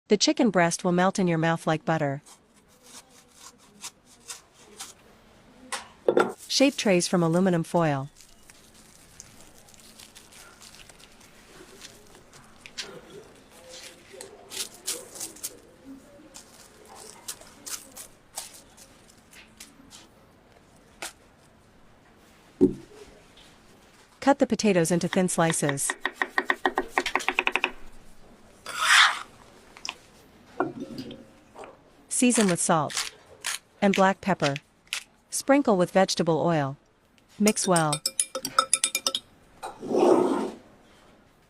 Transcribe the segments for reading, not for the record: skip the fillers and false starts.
The chicken breast will melt in your mouth like butter. Shape trays from aluminum foil. Cut the potatoes into thin slices. Season with salt and black pepper. Sprinkle with vegetable oil. Mix well.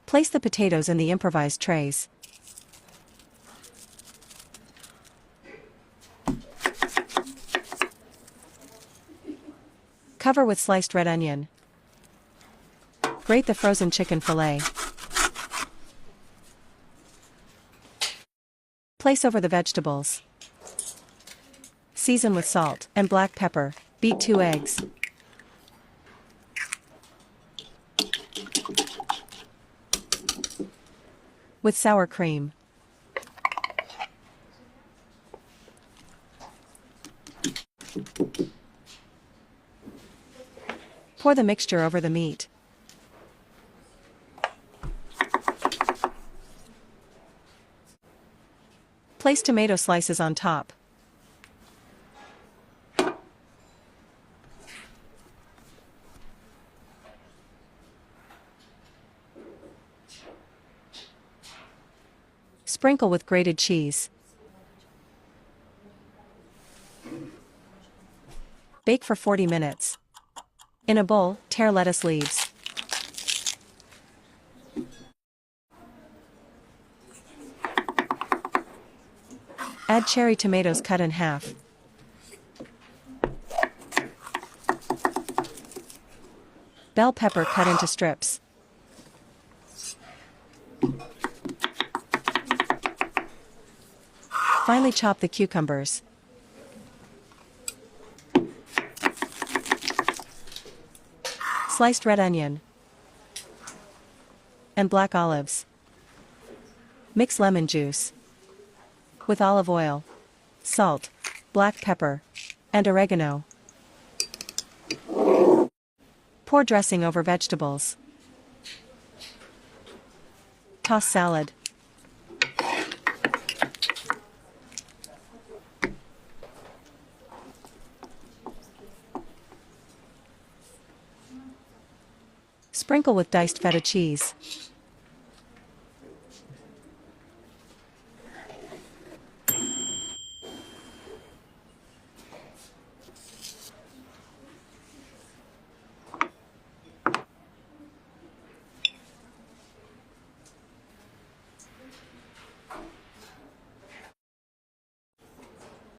Place the potatoes in the improvised trays. Cover with sliced red onion. Grate the frozen chicken fillet. Place over the vegetables. Season with salt and black pepper. Beat 2 eggs. With sour cream. Pour the mixture over the meat. Place tomato slices on top. Sprinkle with grated cheese. Bake for 40 minutes. In a bowl, tear lettuce leaves. Add cherry tomatoes cut in half. Bell pepper cut into strips. Finely chop the cucumbers. Sliced red onion and black olives. Mix lemon juice with olive oil, salt, black pepper, and oregano. Pour dressing over vegetables. Toss salad. Sprinkle with diced feta cheese.